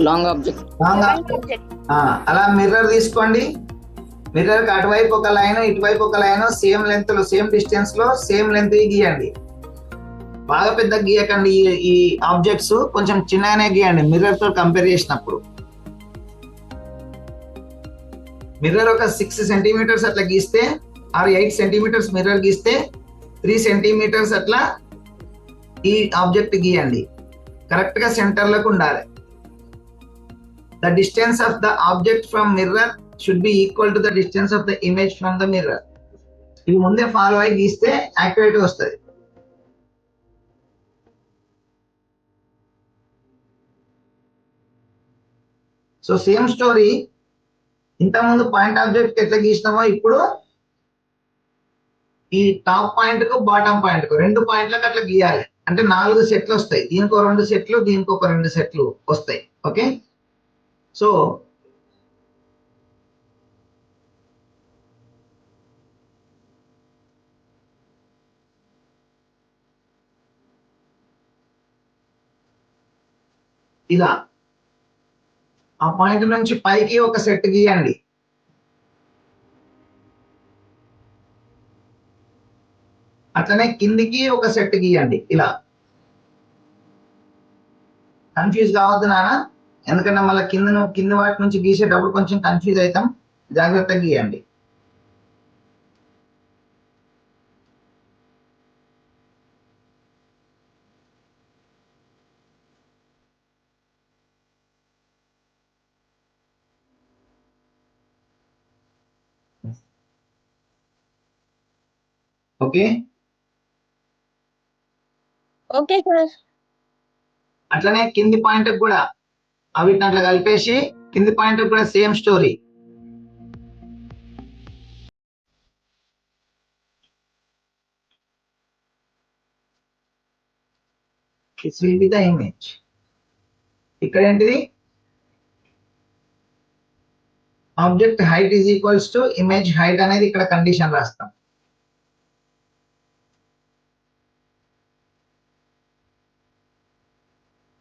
Long object. Long long object. అలా mirror తీసుకోండి. Mirror కి అటువైపు ఒక లైన్ ఇటువైపు ఒక లైన్ సేమ్ లెంత్ లో సేమ్ డిస్టెన్స్ లో సేమ్ లెంత్ గీయండి. బాగా పెద్ద గీయకండి. ఈ ఆబ్జెక్ట్స్ కొంచెం చిన్నగానే గీయండి మిర్రర్ తో కంపేర్ చేసినప్పుడు. మిర్రర్ ఒక 6 సెంటీమీటర్స్ అట్లా గీస్తే ఆర్ 8 సెంటీమీటర్స్ మిర్రర్ గీస్తే 3 సెంటీమీటర్స్ అట్లా ఈ ఆబ్జెక్ట్ గీయండి. కరెక్ట్ గా సెంటర్ లోకి ఉండాలి. The distance of the object from mirror should be equal to the distance of the image from the mirror. ఇవి ముందే ఫాలో అయి గీస్తే యాక్యురేట్ వస్తుంది. సో సేమ్ స్టోరీ ఇంతకుముందు పాయింట్ ఆబ్జెక్ట్ ఎట్లా గీసినామో ఇప్పుడు ఈ టాప్ పాయింట్ కు బాటమ్ పాయింట్ కు 2 పాయింట్లకు అట్లా గీయాలి. అంటే 4 సెట్లు వస్తాయి. దీనికో 2 సెట్లు దీనికి ఒక 2 సెట్లు వస్తాయి. ఓకే, సో ఇలా ఆ పాయింట్ నుంచి పైకి ఒక సెట్ గీయండి. అట్లనే కిందికి ఒక సెట్ గీయండి. ఇలా కన్ఫ్యూజ్ కావద్దు నాన్న, ఎందుకంటే మళ్ళీ కింది వాటి నుంచి గీసేటప్పుడు కొంచెం కన్ఫ్యూజ్ అవుతాం. జాగ్రత్తగా గీయండి. Okay, okay sir. అట్లనే కింది పాయింట్ కూడా అవిటిని అట్లా కలిపేసి కింది పాయింట్ కూడా same story. This will be the image. ఇక్కడ ఏంటిది? Object height is equals to image height అనేది ఇక్కడ కండిషన్ రాస్తాం.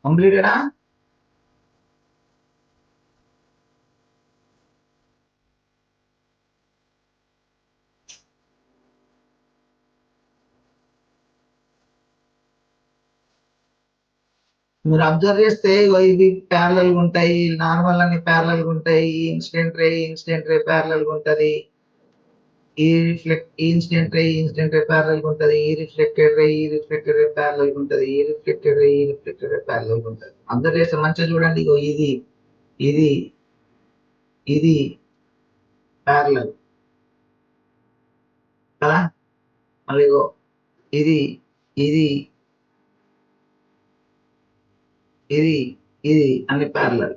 కంప్లీటెడా? మీరు అబ్జర్వ్ చేస్తే ఇవి ప్యారలల్ ఉంటాయి, నార్మల్ అన్ని ప్యారలల్ ఉంటాయి, ఇన్సిడెంట్ రే ప్యారలల్ ఉంటది, ఈ ఇన్సిడెంట్ రే ప్యారలల్ ఉంటది, ఈ రిఫ్లెక్టెడ్ రే ప్యారలల్ ఉంటది, ఈ రిఫ్లెక్టెడ్ రే ప్యారలల్ ఉంటది. అబ్జర్వ్ చేస్తే మంచిగా చూడండి. ఇగో ఇది ఇది ఇది ప్యారలల్ కదా. మళ్ళీ ఇగో ఇది ఇది ఇది ఇది అన్ని ప్యారలల్.